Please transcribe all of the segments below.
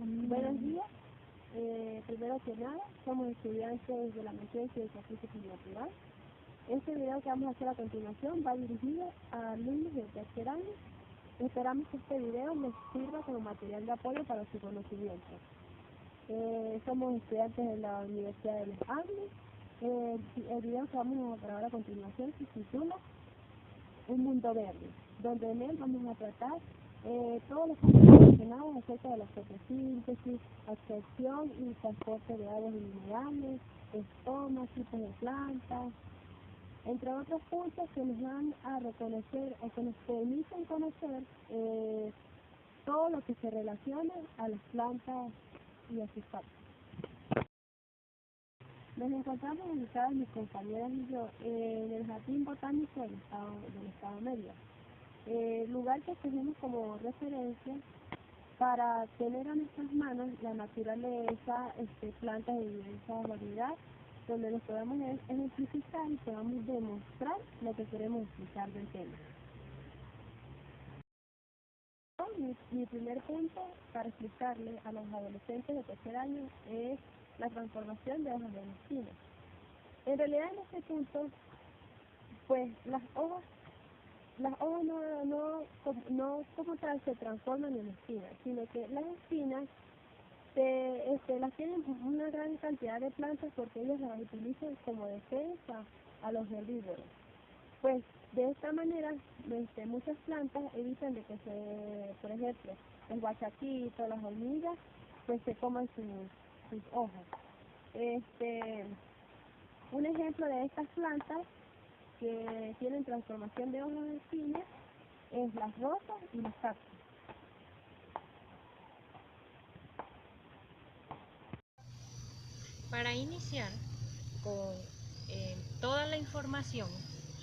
Buenos días. Primero que nada, somos estudiantes de la maestría en Ciencia Física y Natural. Este video que vamos a hacer a continuación va dirigido a alumnos de tercer año. Esperamos que este video les sirva como material de apoyo para su conocimiento. Somos estudiantes de la Universidad de los Andes. El video que vamos a grabar a continuación se titula Un Mundo Verde, donde en él vamos a tratar todos los puntos relacionados acerca de la fotosíntesis, absorción y transporte de aguas minerales, estomas, tipos de plantas, entre otros puntos que nos van a reconocer o que nos permiten conocer todo lo que se relaciona a las plantas y a sus partes. Nos encontramos ubicados mis compañeras y yo en el Jardín Botánico del Estado Mérida, lugar que escogimos como referencia para tener a nuestras manos la naturaleza, plantas de diversa variedad, donde nos podamos ejemplificar y podamos demostrar lo que queremos explicar del tema. Mi primer punto para explicarle a los adolescentes de tercer año es la transformación de hojas de espinas. En realidad en este punto, pues las hojas no como tal se transforman en espinas, sino que las espinas las tienen una gran cantidad de plantas porque ellas las utilizan como defensa a los herbívoros. Pues de esta manera muchas plantas evitan de que por ejemplo, el guachaquito, las hormigas, pues se coman sus hojas. Un ejemplo de estas plantas que tienen transformación de hojas de espinas es las rosas y los cactus. Para iniciar con toda la información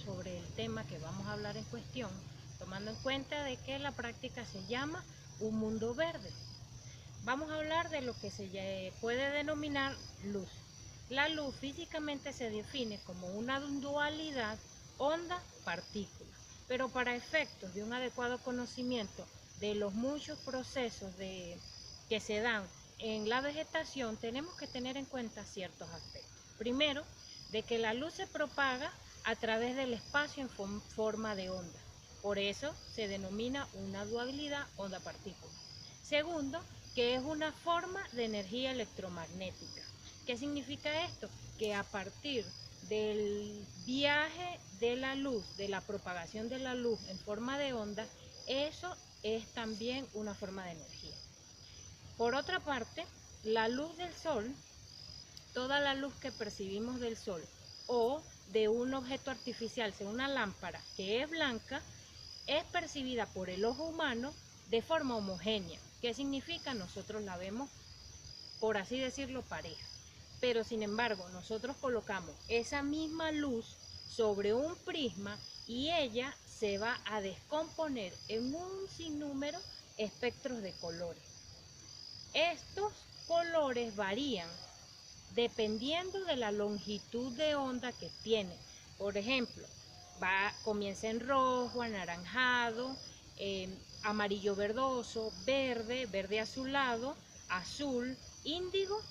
sobre el tema que vamos a hablar en cuestión, tomando en cuenta de que la práctica se llama Un Mundo Verde, vamos a hablar de lo que se puede denominar luz. La luz físicamente se define como una dualidad onda-partícula, pero para efectos de un adecuado conocimiento de los muchos procesos que se dan en la vegetación, tenemos que tener en cuenta ciertos aspectos. Primero, de que la luz se propaga a través del espacio en forma de onda. Por eso se denomina una dualidad onda-partícula. Segundo, que es una forma de energía electromagnética. ¿Qué significa esto? Que a partir del viaje de la luz, de la propagación de la luz en forma de onda, eso es también una forma de energía. Por otra parte, la luz del sol, toda la luz que percibimos del sol o de un objeto artificial, sea una lámpara que es blanca, es percibida por el ojo humano de forma homogénea. ¿Qué significa? Nosotros la vemos, por así decirlo, pareja. Pero sin embargo, nosotros colocamos esa misma luz sobre un prisma y ella se va a descomponer en un sinnúmero de espectros de colores. Estos colores varían dependiendo de la longitud de onda que tiene. Por ejemplo, comienza en rojo, anaranjado, amarillo verdoso, verde, verde azulado, azul, índigo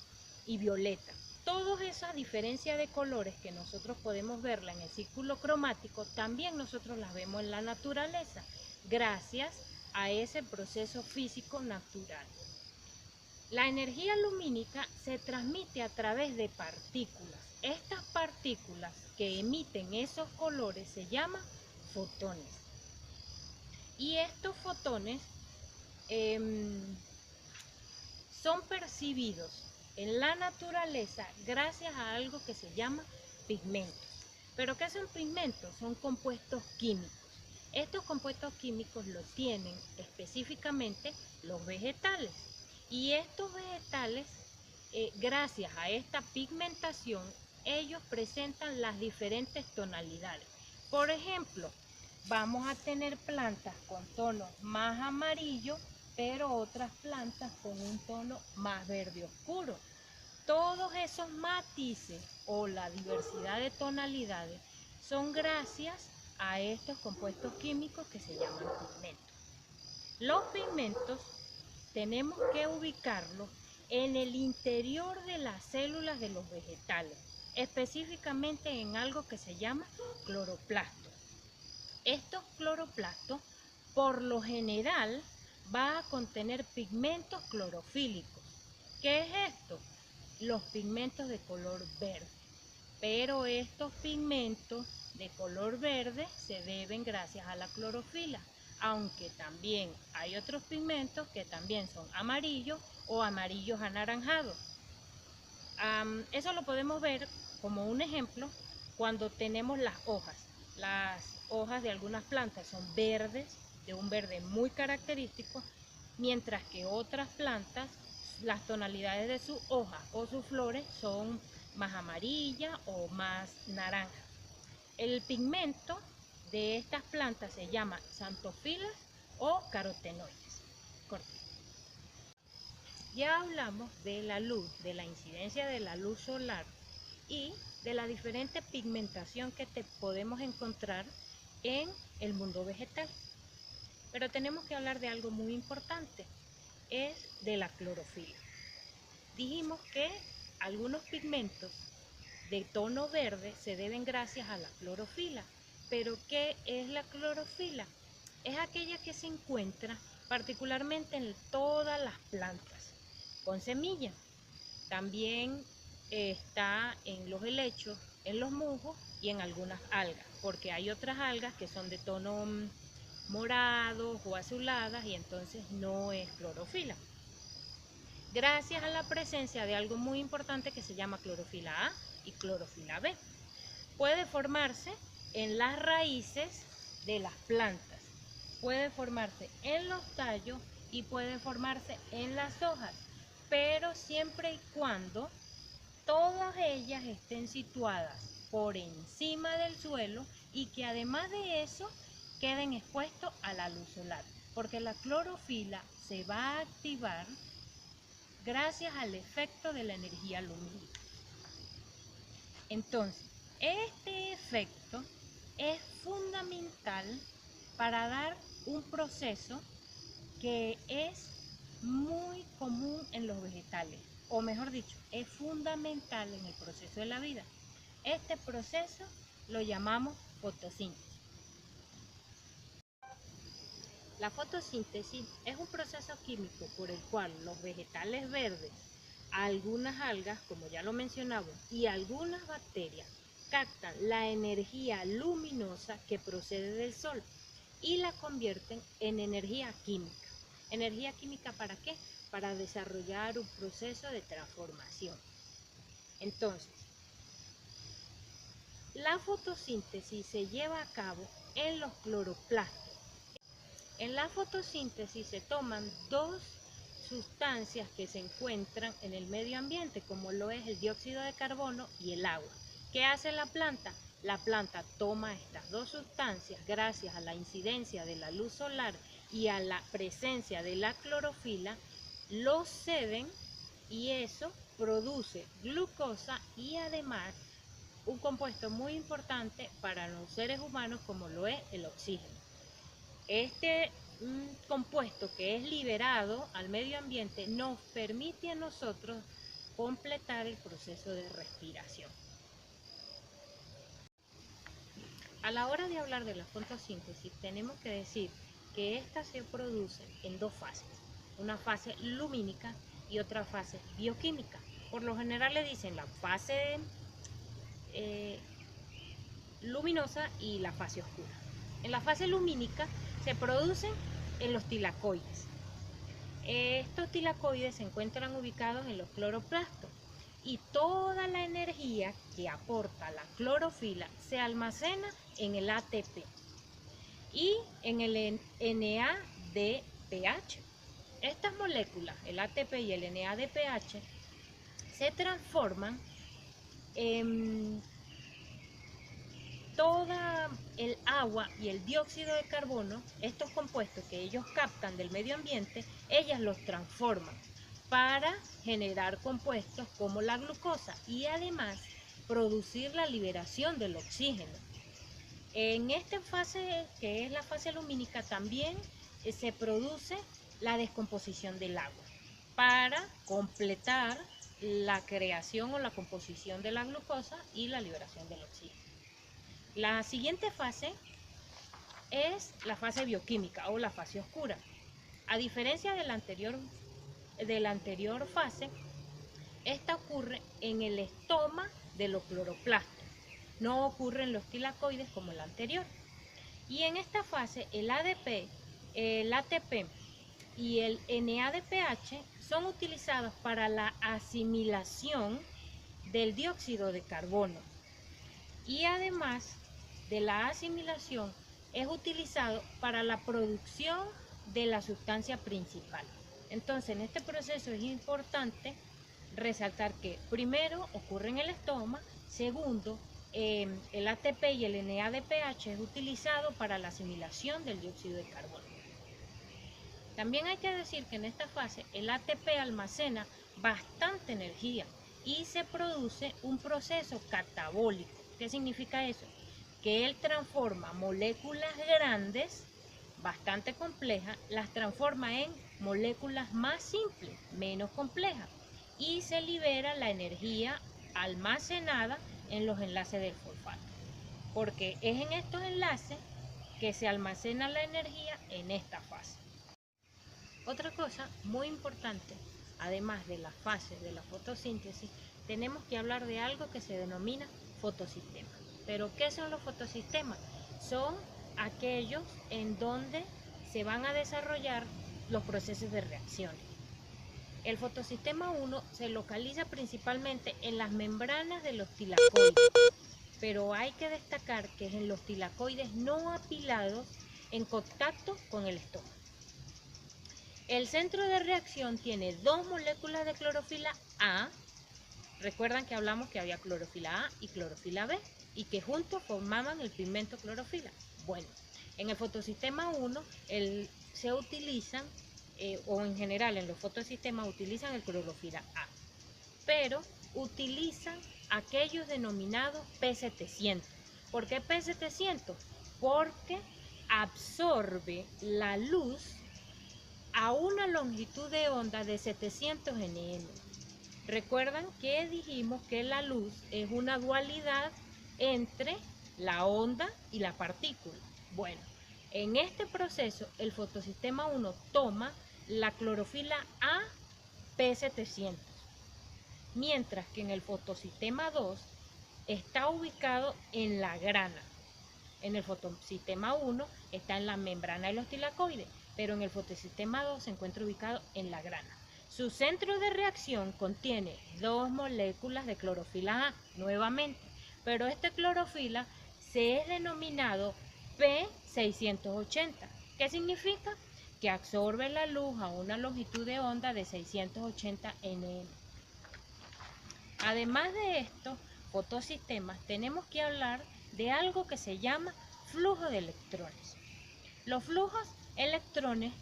y violeta. Todas esas diferencias de colores que nosotros podemos verla en el círculo cromático, también nosotros las vemos en la naturaleza, gracias a ese proceso físico natural. La energía lumínica se transmite a través de partículas. Estas partículas que emiten esos colores se llaman fotones. Y estos fotones son percibidos en la naturaleza gracias a algo que se llama pigmentos. ¿Pero qué son pigmentos? Son compuestos químicos. Estos compuestos químicos los tienen específicamente los vegetales. Y estos vegetales, gracias a esta pigmentación, ellos presentan las diferentes tonalidades. Por ejemplo, vamos a tener plantas con tonos más amarillo, pero otras plantas con un tono más verde oscuro. Todos esos matices o la diversidad de tonalidades son gracias a estos compuestos químicos que se llaman pigmentos. Los pigmentos tenemos que ubicarlo en el interior de las células de los vegetales, específicamente en algo que se llama cloroplasto. Estos cloroplastos, por lo general, va a contener pigmentos clorofílicos. ¿Qué es esto? Los pigmentos de color verde. Pero estos pigmentos de color verde se deben gracias a la clorofila, aunque también hay otros pigmentos que también son amarillos o amarillos anaranjados. Eso lo podemos ver como un ejemplo cuando tenemos las hojas. Las hojas de algunas plantas son verdes, de un verde muy característico, mientras que otras plantas, las tonalidades de sus hojas o sus flores son más amarilla o más naranja. El pigmento de estas plantas se llama xanthofilas o carotenoides. Ya hablamos de la luz, de la incidencia de la luz solar y de la diferente pigmentación que podemos encontrar en el mundo vegetal. Pero tenemos que hablar de algo muy importante, es de la clorofila. Dijimos que algunos pigmentos de tono verde se deben gracias a la clorofila. ¿Pero qué es la clorofila? Es aquella que se encuentra particularmente en todas las plantas con semillas. También está en los helechos, en los musgos y en algunas algas, porque hay otras algas que son de tono morados o azuladas y entonces no es clorofila. Gracias a la presencia de algo muy importante que se llama clorofila A y clorofila B. Puede formarse en las raíces de las plantas, puede formarse en los tallos y puede formarse en las hojas, pero siempre y cuando todas ellas estén situadas por encima del suelo y que además de eso queden expuestos a la luz solar, porque la clorofila se va a activar gracias al efecto de la energía lumínica. Entonces, este efecto es fundamental para dar un proceso que es muy común en los vegetales, o mejor dicho, es fundamental en el proceso de la vida. Este proceso lo llamamos fotosíntesis. La fotosíntesis es un proceso químico por el cual los vegetales verdes, algunas algas, como ya lo mencionamos, y algunas bacterias captan la energía luminosa que procede del sol y la convierten en energía química. ¿Energía química para qué? Para desarrollar un proceso de transformación. Entonces, la fotosíntesis se lleva a cabo en los cloroplastos. En la fotosíntesis se toman dos sustancias que se encuentran en el medio ambiente, como lo es el dióxido de carbono y el agua. ¿Qué hace la planta? La planta toma estas dos sustancias gracias a la incidencia de la luz solar y a la presencia de la clorofila, los ceden y eso produce glucosa y además un compuesto muy importante para los seres humanos como lo es el oxígeno. Este compuesto que es liberado al medio ambiente nos permite a nosotros completar el proceso de respiración. A la hora de hablar de la fotosíntesis tenemos que decir que esta se produce en dos fases, una fase lumínica y otra fase bioquímica. Por lo general le dicen la fase luminosa y la fase oscura. En la fase lumínica se producen en los tilacoides. Estos tilacoides se encuentran ubicados en los cloroplastos y toda la energía que aporta la clorofila se almacena en el ATP y en el NADPH. Estas moléculas, el ATP y el NADPH, se transforman en toda el agua y el dióxido de carbono, estos compuestos que ellos captan del medio ambiente, ellas los transforman para generar compuestos como la glucosa y además producir la liberación del oxígeno. En esta fase, que es la fase lumínica, también se produce la descomposición del agua para completar la creación o la composición de la glucosa y la liberación del oxígeno. La siguiente fase es la fase bioquímica o la fase oscura. A diferencia de la anterior fase, esta ocurre en el estoma de los cloroplastos, no ocurre en los tilacoides como la anterior. Y en esta fase el ADP, el ATP y el NADPH son utilizados para la asimilación del dióxido de carbono. Y además de la asimilación, es utilizado para la producción de la sustancia principal. Entonces, en este proceso es importante resaltar que primero ocurre en el estoma, segundo, el ATP y el NADPH es utilizado para la asimilación del dióxido de carbono. También hay que decir que en esta fase el ATP almacena bastante energía y se produce un proceso catabólico. ¿Qué significa eso? Que él transforma moléculas grandes, bastante complejas, las transforma en moléculas más simples, menos complejas, y se libera la energía almacenada en los enlaces del fosfato, porque es en estos enlaces que se almacena la energía en esta fase. Otra cosa muy importante, además de la fase de la fotosíntesis, tenemos que hablar de algo que se denomina fotosistemas. ¿Pero qué son los fotosistemas? Son aquellos en donde se van a desarrollar los procesos de reacciones. El fotosistema 1 se localiza principalmente en las membranas de los tilacoides, pero hay que destacar que es en los tilacoides no apilados en contacto con el estómago. El centro de reacción tiene dos moléculas de clorofila A. Recuerdan que hablamos que había clorofila A y clorofila B y que juntos formaban el pigmento clorofila. Bueno, en el fotosistema 1 se utilizan, o en general en los fotosistemas utilizan el clorofila A, pero utilizan aquellos denominados P700. ¿Por qué P700? Porque absorbe la luz a una longitud de onda de 700 nm. Recuerdan que dijimos que la luz es una dualidad entre la onda y la partícula. Bueno, en este proceso el fotosistema 1 toma la clorofila A P700, mientras que en el fotosistema 2 está ubicado en la grana. En el fotosistema 1 está en la membrana de los tilacoides, pero en el fotosistema 2 se encuentra ubicado en la grana. Su centro de reacción contiene dos moléculas de clorofila A, nuevamente, pero este clorofila se es denominado P680. ¿Qué significa? Que absorbe la luz a una longitud de onda de 680 nm. Además de estos fotosistemas, tenemos que hablar de algo que se llama flujo de electrones. Los flujos electrones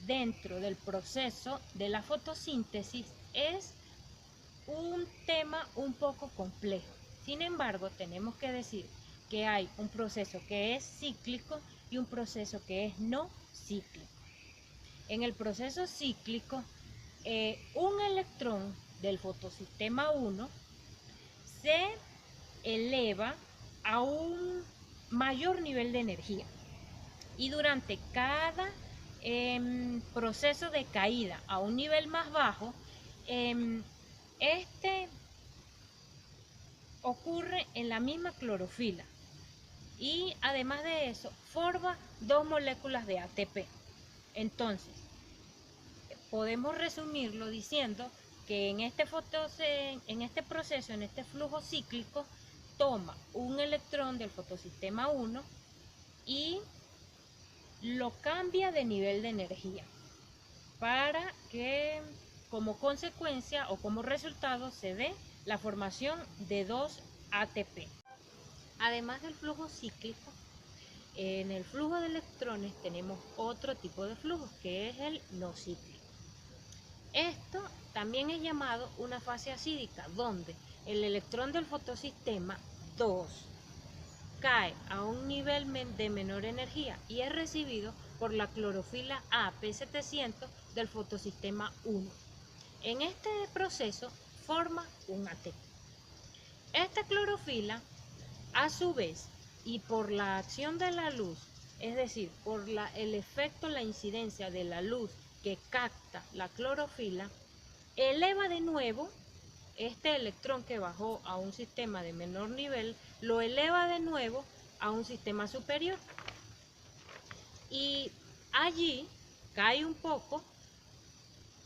dentro del proceso de la fotosíntesis es un tema un poco complejo. Sin embargo, tenemos que decir que hay un proceso que es cíclico y un proceso que es no cíclico. En el proceso cíclico, un electrón del fotosistema 1 se eleva a un mayor nivel de energía y durante cada proceso de caída a un nivel más bajo, este ocurre en la misma clorofila y además de eso forma dos moléculas de ATP. Entonces, podemos resumirlo diciendo que en este proceso, en este flujo cíclico, toma un electrón del fotosistema 1 y lo cambia de nivel de energía para que como consecuencia o como resultado se dé la formación de dos ATP. Además del flujo cíclico, en el flujo de electrones tenemos otro tipo de flujo que es el no cíclico. Esto también es llamado una fase acídica, donde el electrón del fotosistema 2 cae a un nivel de menor energía y es recibido por la clorofila A P700 del fotosistema 1. En este proceso forma un ATP. Esta clorofila, a su vez, y por la acción de la luz, es decir, por el efecto, la incidencia de la luz que capta la clorofila, eleva de nuevo este electrón que bajó a un sistema de menor nivel, lo eleva de nuevo a un sistema superior. Y allí cae un poco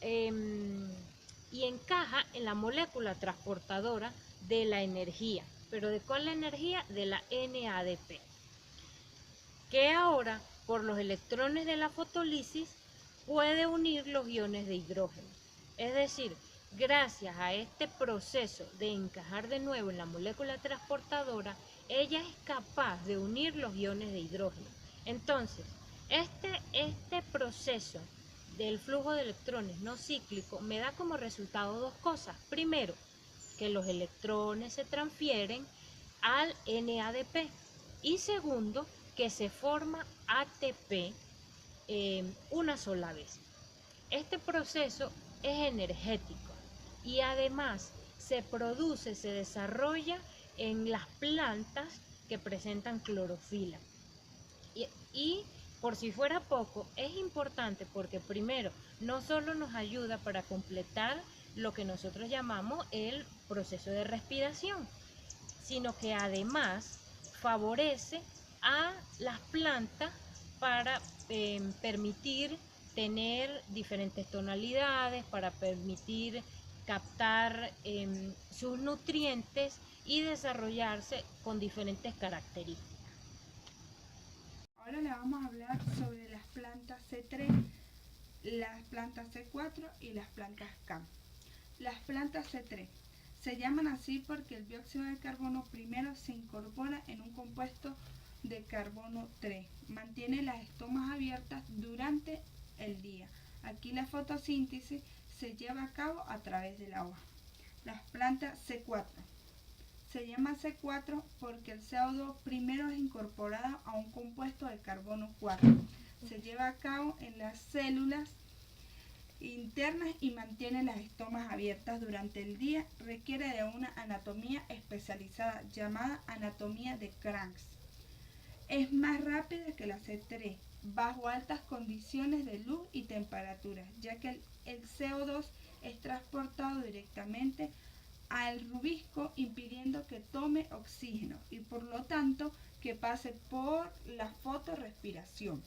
y encaja en la molécula transportadora de la energía. ¿Pero de cuál energía? De la NADP, que ahora, por los electrones de la fotolisis, puede unir los iones de hidrógeno. Es decir, gracias a este proceso de encajar de nuevo en la molécula transportadora, ella es capaz de unir los iones de hidrógeno. Entonces, este proceso del flujo de electrones no cíclico me da como resultado dos cosas. Primero, que los electrones se transfieren al NADP. Y segundo, que se forma ATP una sola vez. Este proceso es energético y además se desarrolla en las plantas que presentan clorofila. Y por si fuera poco, es importante porque primero no solo nos ayuda para completar lo que nosotros llamamos el proceso de respiración, sino que además favorece a las plantas para permitir tener diferentes tonalidades, para permitir captar sus nutrientes y desarrollarse con diferentes características. Ahora le vamos a hablar sobre las plantas C3, las plantas C4 y las plantas CAM. Las plantas C3 se llaman así porque el dióxido de carbono primero se incorpora en un compuesto de carbono 3. Mantiene las estomas abiertas durante el día. Aquí la fotosíntesis se lleva a cabo a través del agua. Las plantas C4 se llama C4 porque el CO2 primero es incorporado a un compuesto de carbono 4. Se lleva a cabo en las células internas y mantiene las estomas abiertas durante el día. Requiere de una anatomía especializada llamada anatomía de Kranz. Es más rápida que la C3 bajo altas condiciones de luz y temperatura, ya que el CO2 es transportado directamente al rubisco, impidiendo que tome oxígeno y por lo tanto que pase por la fotorrespiración.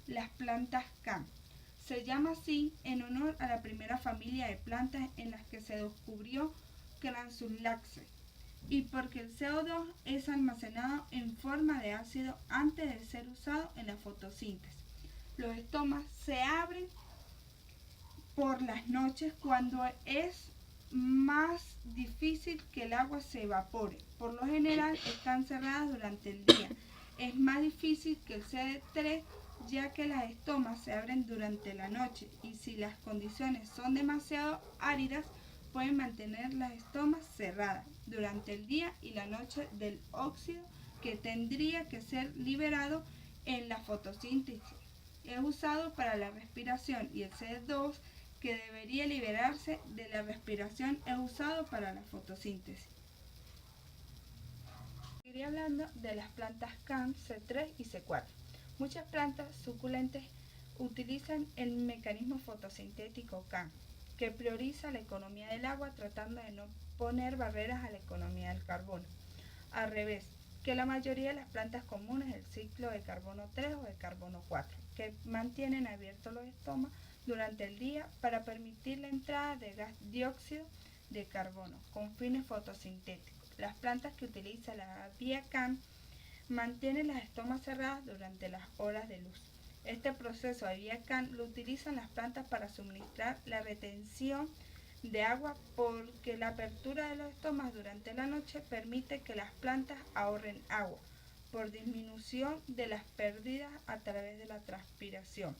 Las plantas CAM se llama así en honor a la primera familia de plantas en las que se descubrió Crassulaceae y porque el CO2 es almacenado en forma de ácido antes de ser usado en la fotosíntesis. Los estomas se abren por las noches cuando es más difícil que el agua se evapore. Por lo general están cerradas durante el día. Es más difícil que el C3 ya que las estomas se abren durante la noche y si las condiciones son demasiado áridas pueden mantener las estomas cerradas durante el día y la noche del óxido que tendría que ser liberado en la fotosíntesis. Es usado para la respiración y el C2 que debería liberarse de la respiración es usado para la fotosíntesis. Seguiré hablando de las plantas CAM, C3 y C4. Muchas plantas suculentes utilizan el mecanismo fotosintético CAM, que prioriza la economía del agua tratando de no poner barreras a la economía del carbono. Al revés, que la mayoría de las plantas comunes el ciclo de carbono 3 o de carbono 4, que mantienen abiertos los estomas durante el día para permitir la entrada de gas dióxido de carbono con fines fotosintéticos. Las plantas que utilizan la vía CAM mantienen las estomas cerradas durante las horas de luz. Este proceso de vía CAM lo utilizan las plantas para suministrar la retención de agua porque la apertura de los estomas durante la noche permite que las plantas ahorren agua por disminución de las pérdidas a través de la transpiración,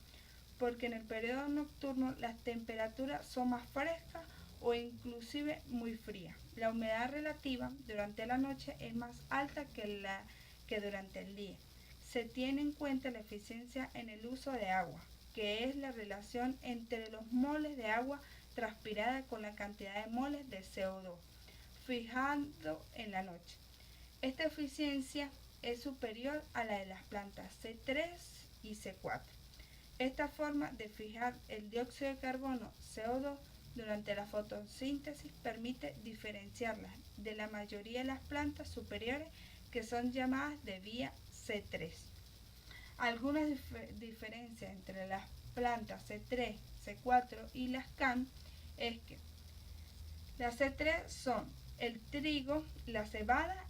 porque en el periodo nocturno las temperaturas son más frescas o inclusive muy frías. La humedad relativa durante la noche es más alta que durante el día. se tiene en cuenta la eficiencia en el uso de agua, que es la relación entre los moles de agua transpirada con la cantidad de moles de CO2, fijando en la noche. Esta eficiencia es superior a la de las plantas C3 y C4. Esta forma de fijar el dióxido de carbono, CO2, durante la fotosíntesis permite diferenciarlas de la mayoría de las plantas superiores que son llamadas de vía C3. Algunas diferencias entre las plantas C3, C4 y las CAN es que las C3 son el trigo, la cebada,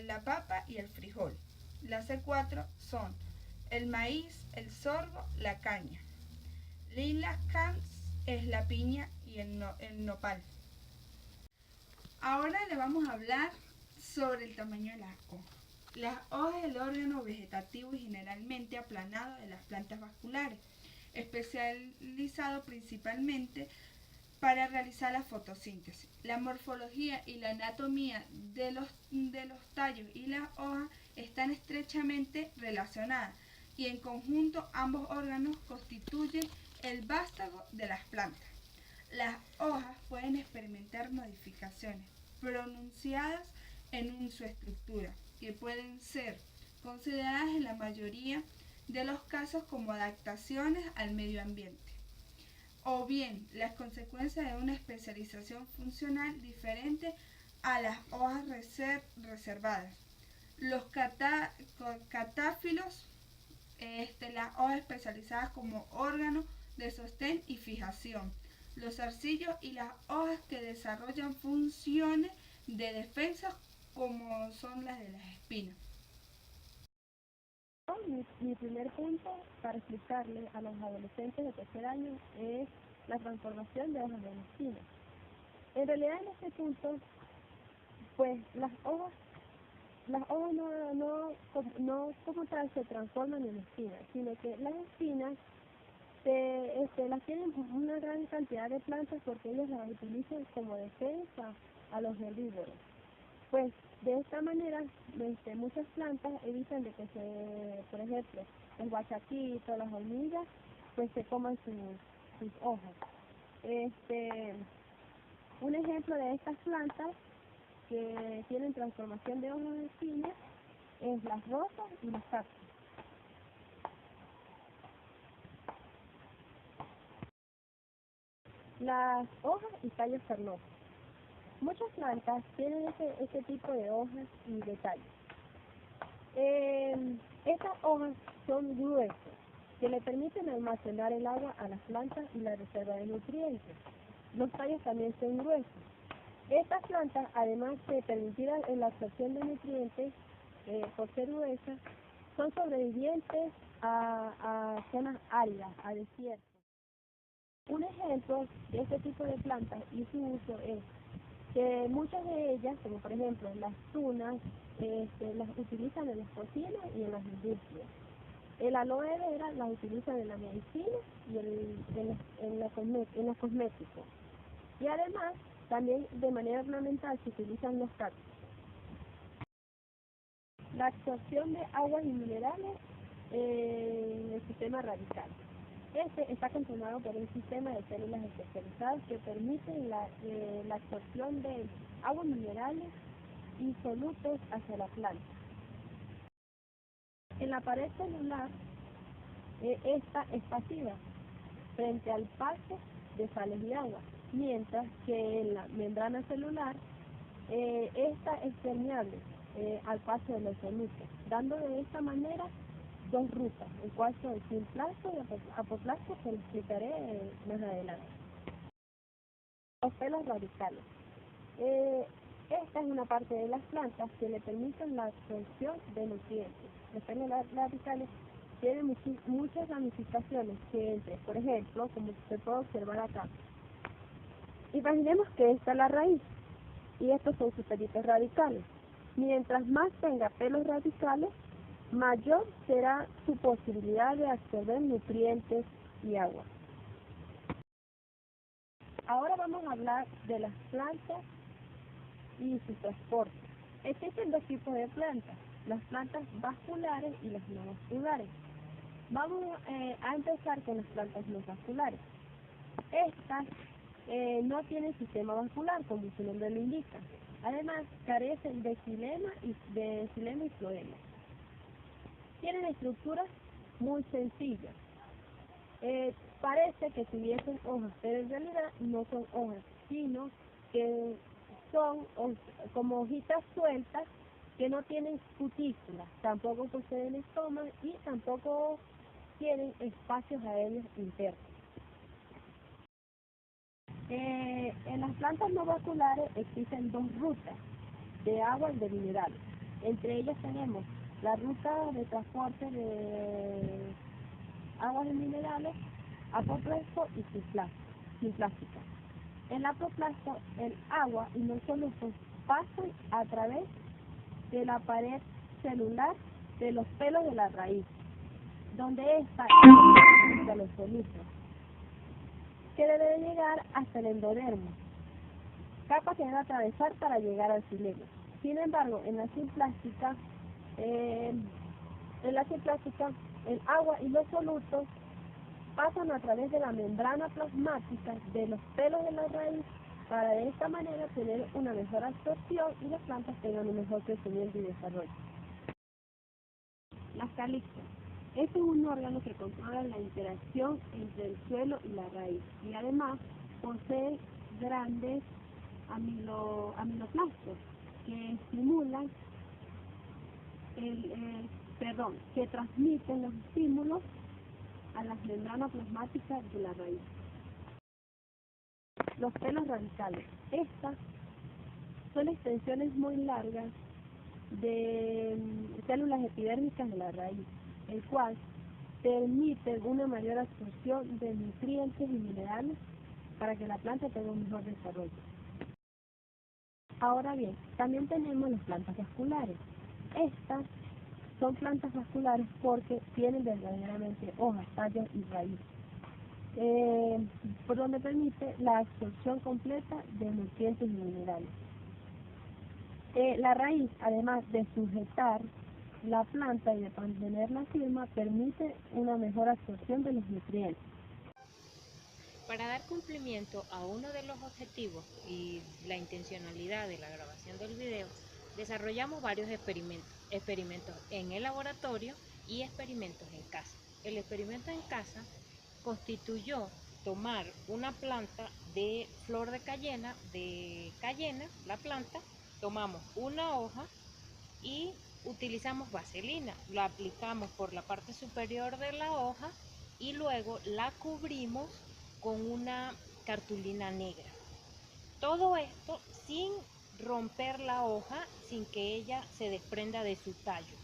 la papa y el frijol. Las C4 son el maíz, el sorgo, la caña. Y las CAN es la piña y el nopal. Ahora le vamos a hablar sobre el tamaño de las hojas. Las hojas es el órgano vegetativo y generalmente aplanado de las plantas vasculares, especializado principalmente para realizar la fotosíntesis. La morfología y la anatomía de los tallos y las hojas están estrechamente relacionadas y en conjunto ambos órganos constituyen el vástago de las plantas. Las hojas pueden experimentar modificaciones pronunciadas en su estructura, que pueden ser consideradas en la mayoría de los casos como adaptaciones al medio ambiente, o bien las consecuencias de una especialización funcional diferente a las hojas reservadas. Los catáfilos, las hojas especializadas como órgano de sostén y fijación, los zarcillos y las hojas que desarrollan funciones de defensa como son las de las espinas. Mi primer punto para explicarle a los adolescentes de tercer año es la transformación de hojas en espinas. En realidad en este punto, pues las hojas no como tal se transforman en espinas, sino que las espinas las tienen una gran cantidad de plantas porque ellos las utilizan como defensa a los herbívoros. Pues de esta manera muchas plantas evitan de que por ejemplo, el guachaquito, las hormigas, pues se coman sus hojas. Un ejemplo de estas plantas que tienen transformación de hojas en espinas es las rosas y los cactus. Las hojas y tallos carnosos. Muchas plantas tienen este tipo de hojas y de tallos. Estas hojas son gruesas, que le permiten almacenar el agua a las plantas y la reserva de nutrientes. Los tallos también son gruesos. Estas plantas, además de permitir la absorción de nutrientes, por ser gruesas, son sobrevivientes a zonas áridas, a desiertos. Un ejemplo de este tipo de plantas y su uso es que muchas de ellas, como por ejemplo las tunas, las utilizan en las cocinas y en las industrias. El aloe vera las utilizan en la medicina y en los cosméticos. Y además, también de manera ornamental se utilizan los cactus. La absorción de aguas y minerales en el sistema radical. Este está conformado por un sistema de células especializadas que permiten la absorción de aguas minerales y solutos hacia la planta. En la pared celular, esta es pasiva frente al paso de sales y agua, mientras que en la membrana celular, esta es permeable al paso de los solutos, dando de esta manera dos rutas, el cual son simplasto y apoplasto, que lo explicaré más adelante. Los pelos radicales. Esta es una parte de las plantas que le permiten la absorción de nutrientes. Los pelos radicales tienen muchas ramificaciones que por ejemplo, como se puede observar acá. Imaginemos que esta es la raíz y estos son sus pelitos radicales. Mientras más tenga pelos radicales, mayor será su posibilidad de absorber nutrientes y agua. Ahora vamos a hablar de las plantas y su transporte. Existen dos tipos de plantas, las plantas vasculares y las no vasculares. Vamos a empezar con las plantas no vasculares. Estas no tienen sistema vascular, como su nombre lo indica. Además, carecen de xilema y floema. Tienen estructuras muy sencillas. Parece que tuviesen hojas, pero en realidad no son hojas, sino que son como hojitas sueltas que no tienen cutícula, tampoco poseen estomas y tampoco tienen espacios aéreos internos. En las plantas no vasculares existen dos rutas de agua y de minerales. Entre ellas tenemos la ruta de transporte de aguas y minerales apoplasto y simplástica. En la apoplasto, el agua y los solutos pasan a través de la pared celular de los pelos de la raíz, donde está de los solutos, que debe de llegar hasta el endodermo, capa que debe atravesar para llegar al xilema. Sin embargo, en la simplástica, el agua y los solutos pasan a través de la membrana plasmática de los pelos de la raíz para de esta manera tener una mejor absorción y las plantas tengan un mejor crecimiento y desarrollo. Las calixas. Este es un órgano que controla la interacción entre el suelo y la raíz y además posee grandes aminoplastos que estimulan que transmiten los estímulos a las membranas plasmáticas de la raíz. Los pelos radicales. Estas son extensiones muy largas de células epidérmicas de la raíz, el cual permite una mayor absorción de nutrientes y minerales para que la planta tenga un mejor desarrollo. Ahora bien, también tenemos las plantas vasculares. Estas son plantas vasculares porque tienen verdaderamente hojas, tallos y raíz, por donde permite la absorción completa de nutrientes y minerales. La raíz, además de sujetar la planta y de mantenerla firme, permite una mejor absorción de los nutrientes. Para dar cumplimiento a uno de los objetivos y la intencionalidad de la grabación del video, desarrollamos varios experimentos en el laboratorio y experimentos en casa. El experimento en casa constituyó tomar una planta de flor de cayena, la planta, tomamos una hoja y utilizamos vaselina, la aplicamos por la parte superior de la hoja y luego la cubrimos con una cartulina negra. Todo esto sin romper la hoja, sin que ella se desprenda de su tallo.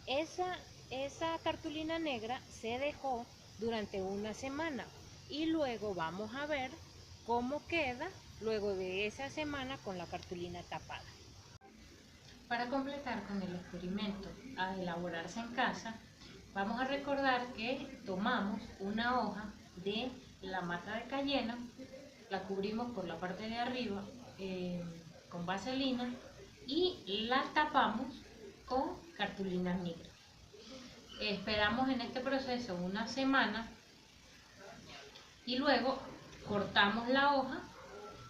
Esa cartulina negra se dejó durante una semana y luego vamos a ver cómo queda luego de esa semana con la cartulina tapada. Para completar con el experimento a elaborarse en casa, vamos a recordar que tomamos una hoja de la mata de cayena, la cubrimos por la parte de arriba con vaselina y la tapamos con cartulina negra. Esperamos en este proceso una semana y luego cortamos la hoja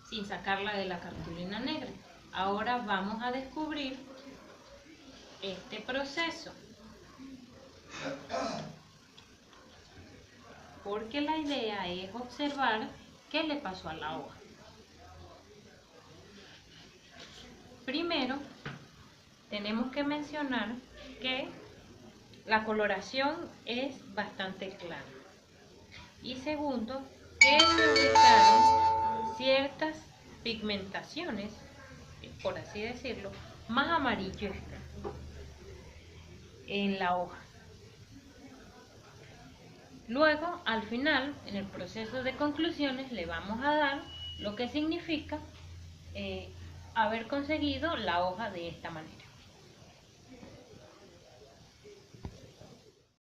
sin sacarla de la cartulina negra. Ahora vamos a descubrir este proceso, porque la idea es observar qué le pasó a la hoja. Primero, tenemos que mencionar que la coloración es bastante clara. Y segundo, que se ubicaron ciertas pigmentaciones, por así decirlo, más amarillescas en la hoja. Luego, al final, en el proceso de conclusiones, le vamos a dar lo que significa haber conseguido la hoja de esta manera.